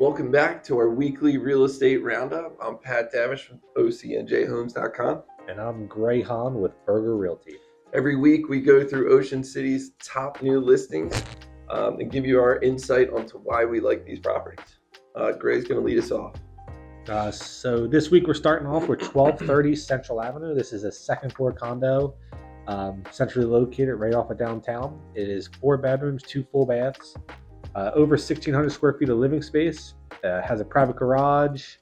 Welcome back to our weekly real estate roundup. I'm Pat Davish from OCNJHomes.com. And I'm Haenn with Burger Realty. Every week we go through Ocean City's top new listings and give you our insight onto why we like these properties. Gray's going to lead us off. So this week we're starting off with 1230 Central Avenue. This is a second floor condo, centrally located right off of downtown. It is 4 bedrooms, 2 full baths, over 1,600 square feet of living space. Has a private garage.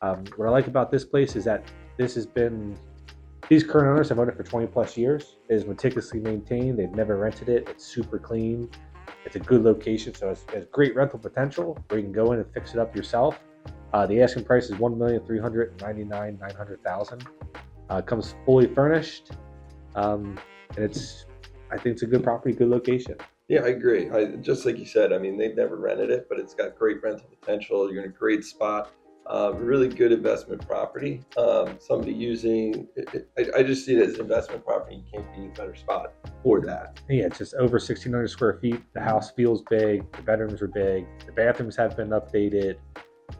What I like about this place is that these current owners have owned it for 20 plus years. It is meticulously maintained. They've never rented it. It's super clean. It's a good location, so it has great rental potential where you can go in and fix it up yourself. The asking price is $1,399,900,000. Comes fully furnished, and I think it's a good property, good location. Yeah, I agree. Just like you said, I mean, they've never rented it, but it's got great rental potential. You're in a great spot. Really good investment property. Somebody using it, I just see it as investment property. You can't be in a better spot for that. Yeah, it's just over 1,600 square feet. The house feels big. The bedrooms are big. The bathrooms have been updated.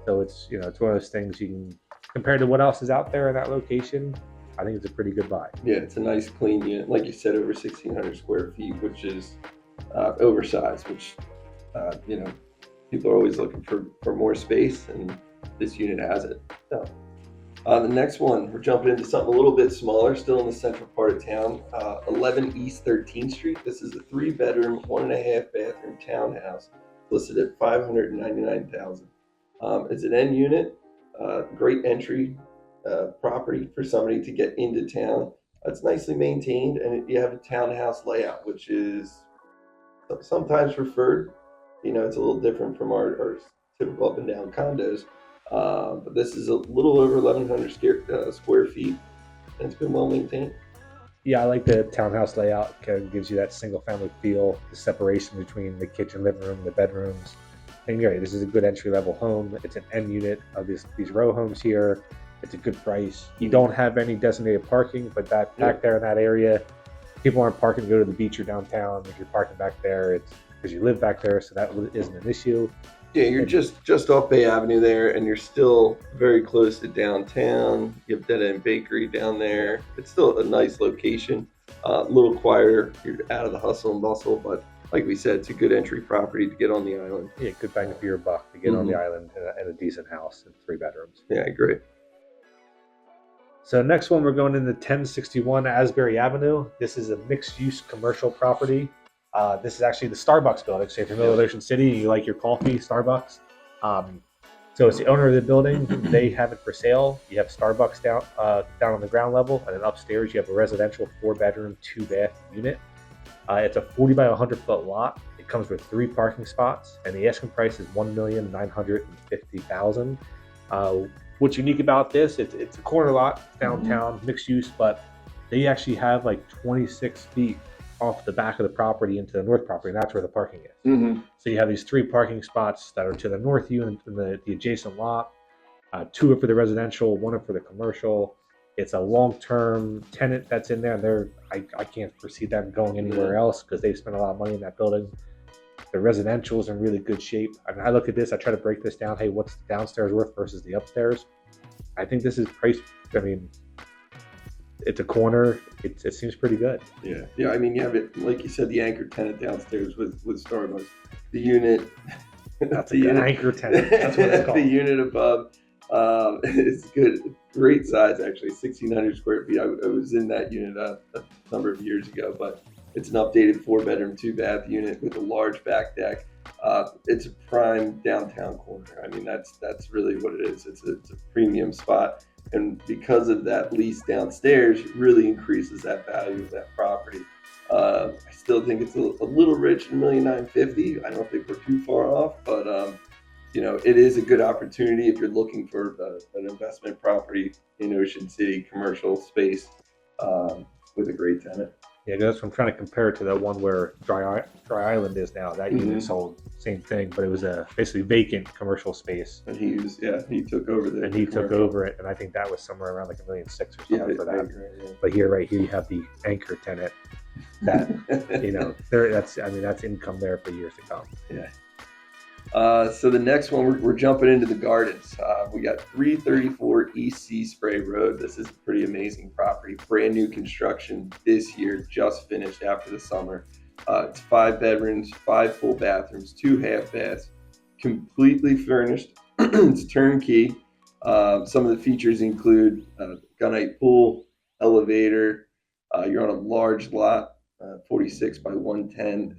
So it's one of those things you can compare to what else is out there in that location. I think it's a pretty good buy. Yeah, it's a nice clean unit. Like you said, over 1,600 square feet, which is oversized, which people are always looking for more space, and this unit has it. So, the next one, we're jumping into something a little bit smaller, still in the central part of town. 11 East 13th Street. This is a 3-bedroom, 1.5 bathroom townhouse listed at $599,000. It's an end unit, great entry property for somebody to get into town. It's nicely maintained, and you have a townhouse layout, which is sometimes preferred. It's a little different from our typical up and down condos, but this is a little over 1,100 square feet, and it's been well maintained. Yeah, I like the townhouse layout. It kind of gives you that single family feel, the separation between the kitchen, living room, the bedrooms. And you're right, this is a good entry level home. It's an end unit of these row homes here. It's a good price. You don't have any designated parking, but back there in that area, people aren't parking to go to the beach or downtown. If you're parking back there, it's because you live back there, so that isn't an issue. Yeah, you're just off Bay Avenue there, and you're still very close to downtown. You have Dead End Bakery down there. It's still a nice location. A little quieter. You're out of the hustle and bustle, but like we said, it's a good entry property to get on the island. Yeah, good bang for your buck to get on the island in a decent house and 3 bedrooms. Yeah, I agree. So next one, we're going into 1061 Asbury Avenue. This is a mixed-use commercial property. This is actually the Starbucks building. So if you're familiar with Ocean City, you like your coffee, Starbucks. So it's the owner of the building. They have it for sale. You have Starbucks down on the ground level, and then upstairs you have a residential 4-bedroom, 2-bath unit. It's a 40 by 100 foot lot. It comes with 3 parking spots, and the asking price is $1,950,000. What's unique about this? It's a corner lot downtown, mixed use, but they actually have like 26 feet off the back of the property into the north property, and that's where the parking is. So you have these 3 parking spots that are to the north you and the adjacent lot. 2 are for the residential, 1 are for the commercial. It's a long-term tenant that's in there, and I can't foresee them going anywhere else because they've spent a lot of money in that building. The residential is in really good shape. I mean, I look at this, I try to break this down. Hey, what's the downstairs worth versus the upstairs? I think this is priced. I mean, it's a corner. It seems pretty good. Yeah. I mean, you have it, like you said, the anchor tenant downstairs with Starbucks. The unit. That's an anchor tenant. That's what it's called. The unit above. It's good. Great size, actually. 1,600 square feet. I was in that unit a number of years ago, but it's an updated 4-bedroom, 2-bath unit with a large back deck. It's a prime downtown corner. I mean, that's really what it is. It's a premium spot, and because of that lease downstairs, it really increases that value of that property. I still think it's a little rich at $1,950,000. I don't think we're too far off, but it is a good opportunity if you're looking for an investment property in Ocean City, commercial space with a great tenant. Yeah, that's what I'm trying to compare it to the one where Dry Island is now. That unit sold, same thing, but it was a basically vacant commercial space. And he took over it, and I think that was somewhere around like $1.6 million or something for that. Yeah. But right here you have the anchor tenant that that's income there for years to come. Yeah. So the next one, we're jumping into the gardens. We got 334 East Seaspray Road. This is a pretty amazing property. Brand new construction this year, just finished after the summer. It's 5 bedrooms, 5 full bathrooms, 2 half baths, completely furnished. It's turnkey. Some of the features include gunite pool, elevator. You're on a large lot, 46 by 110.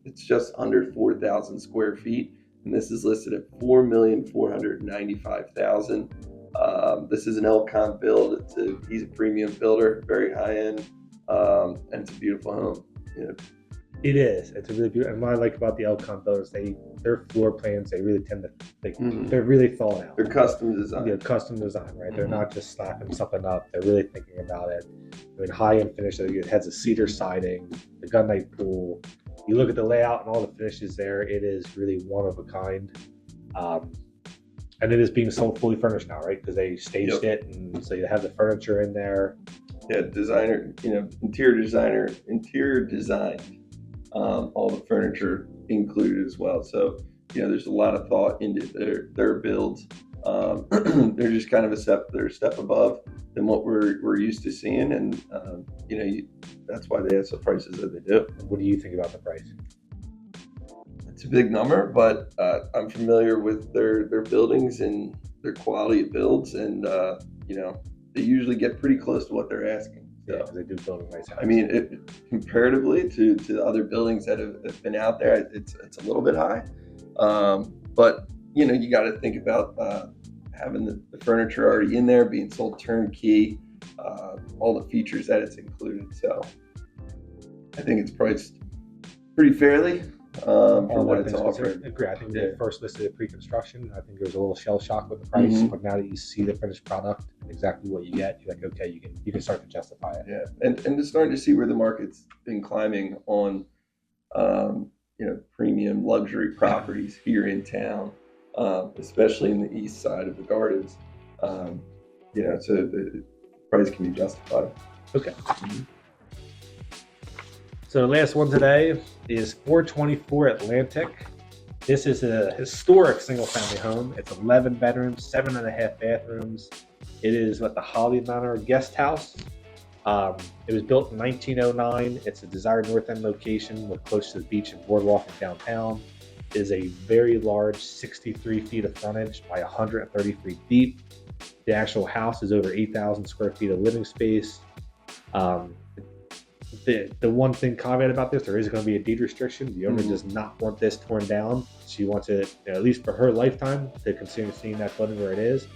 It's just under 4,000 square feet, and this is listed at $4,495,000. This is an LCON build. He's a premium builder, very high end, and it's a beautiful home. It is. It's a really beautiful. And what I like about the Elcon builders, their floor plans, they really tend to, they're really thought out. They're custom design. Yeah, custom design, right? They're not just slapping something up. They're really thinking about it. I mean, high end finish. It has a cedar siding, the gunite pool. You look at the layout and all the finishes there. It is really one of a kind. And it is being sold fully furnished now, right? Because they staged it, and so you have the furniture in there. Yeah, designer. Interior design. All the furniture included as well. So, there's a lot of thought into their builds. They're just kind of they're a step above than what we're used to seeing, and that's why they have the prices that they do. What do you think about the price? It's a big number, but I'm familiar with their buildings and their quality of builds, and they usually get pretty close to what they're asking. Yeah, because they do build a nice house. I mean, comparatively to other buildings that have been out there, it's a little bit high. But you got to think about having the furniture already in there, being sold turnkey, all the features that it's included. So I think it's priced pretty fairly for what it's offering. I agree. I think they first listed it pre-construction. I think there was a little shell shock with the price, but now that you see the finished product and exactly what you get, you're like, okay, you can start to justify it. Yeah, and it's starting to see where the market's been climbing on, premium luxury properties here in town, especially in the east side of the gardens. So the price can be justified. Okay. So the last one today is 424 Atlantic. This is a historic single-family home. It's 11 bedrooms, 7.5 bathrooms. It is the Holly Manor guest house. It was built in 1909. It's a desired North End location with close to the beach and boardwalk in downtown. It is a very large 63 feet of frontage by 130 feet deep. The actual house is over 8,000 square feet of living space. The one thing caveat about this, there is going to be a deed restriction. The owner does not want this torn down. She wants it, at least for her lifetime, to continue seeing that building where it is.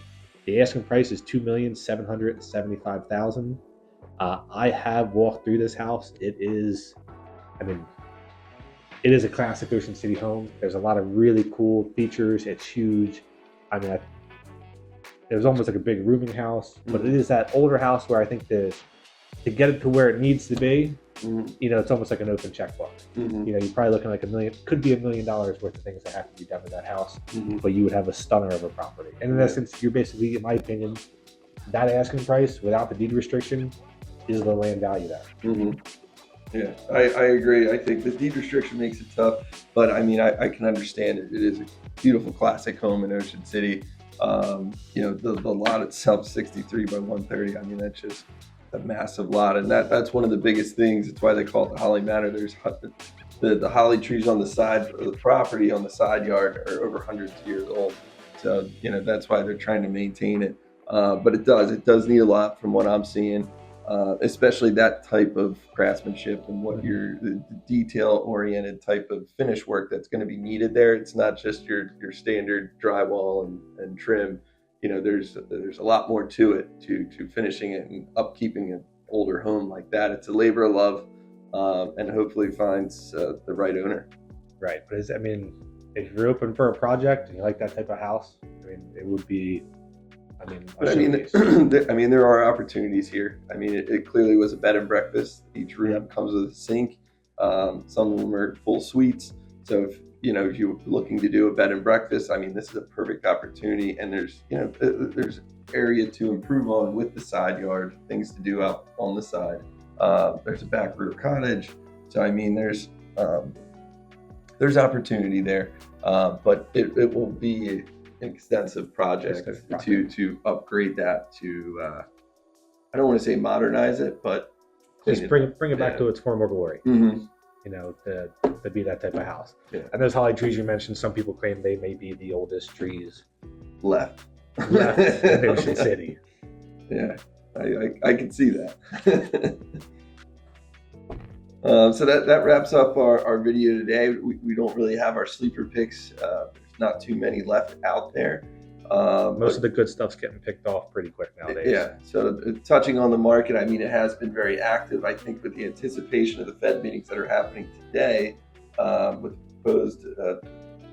The asking price is $2,775,000. I have walked through this house. It is a classic Ocean City home. There's a lot of really cool features. It's huge. It was almost like a big rooming house, but it is that older house where I think to get it to where it needs to be, it's almost like an open checkbook. You're probably looking like could be $1 million worth of things that have to be done in that house, but you would have a stunner of a property. And in essence, you're basically, in my opinion, that asking price without the deed restriction is the land value there. Yeah, I agree. I think the deed restriction makes it tough, but I can understand it. It is a beautiful classic home in Ocean City. The lot itself, 63 by 130. That's just a massive lot, and that's one of the biggest things. It's why they call it the Holly Manor. There's the holly trees on the side of the property on the side yard are over hundreds of years old. So that's why they're trying to maintain it. But it does need a lot from what I'm seeing, especially that type of craftsmanship and what the detail-oriented type of finish work that's going to be needed there. It's not just your standard drywall and trim. There's a lot more to it, to finishing it and upkeeping an older home like that. It's a labor of love, and hopefully finds the right owner. Right, but if you're open for a project and you like that type of house, it would be. There are opportunities here. It clearly was a bed and breakfast. Each room comes with a sink. Some of them are full suites. So if you're looking to do a bed and breakfast, this is a perfect opportunity. And there's area to improve on with the side yard, things to do out on the side. There's a back rear cottage. So there's opportunity there. But it will be an extensive project to upgrade that to, I don't want to say modernize it, but just bring it back to its former glory. Mm-hmm. You know, to be that type of house. Yeah. And those holly trees you mentioned, some people claim they may be the oldest trees left in Ocean City. Yeah, I can see that. So that wraps up our video today. We don't really have our sleeper picks. There's not too many left out there. Most of the good stuff's getting picked off pretty quick nowadays. Yeah, so touching on the market, I mean, it has been very active. I think with the anticipation of the Fed meetings that are happening today, with the proposed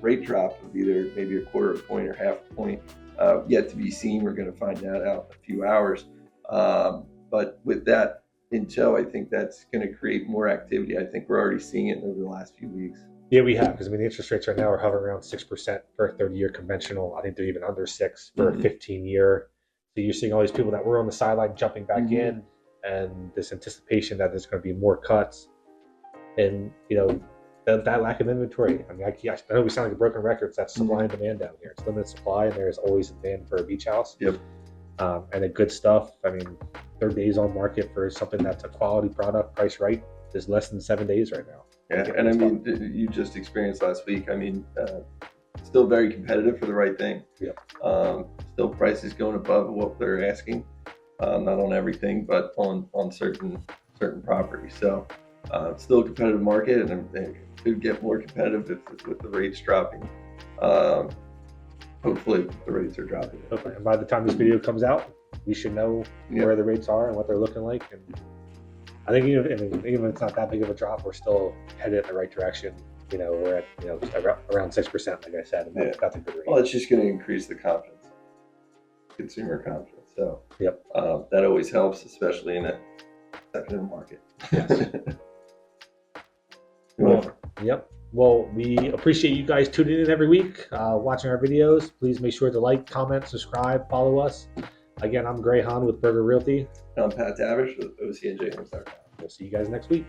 rate drop of either maybe a quarter of a point or half a point, yet to be seen. We're going to find that out in a few hours. But with that in tow, I think that's going to create more activity. I think we're already seeing it over the last few weeks. Yeah, we have, because I mean the interest rates right now are hovering around 6% for a 30-year conventional. I think they're even under 6 for a 15-year. So you're seeing all these people that were on the sideline jumping back in, and this anticipation that there's going to be more cuts, and you know that lack of inventory. I mean, I know we sound like a broken record. That's supply and demand down here. It's limited supply, and there's always a demand for a beach house. Yep. And the good stuff. I mean, 3 days on market for something that's a quality product, priced right, is less than 7 days right now. Yeah, and I mean, you just experienced last week. I mean, still very competitive for the right thing. Yep. Still prices going above what they're asking, not on everything, but on certain properties. So still a competitive market, and it could get more competitive with the rates dropping. Hopefully the rates are dropping. Okay. And by the time this video comes out, we should know where the rates are and what they're looking like. And I think even if it's not that big of a drop, we're still headed in the right direction. You know, we're at around 6%, like I said, and that's a good rate. Well, it's just going to increase the confidence, consumer confidence. So that always helps, especially in a secondary market. Yes. Well, we appreciate you guys tuning in every week, watching our videos. Please make sure to like, comment, subscribe, follow us. Again, I'm Haenn with Burger Realty. I'm Pat Davish with OCNJ Homes.com. We'll see you guys next week.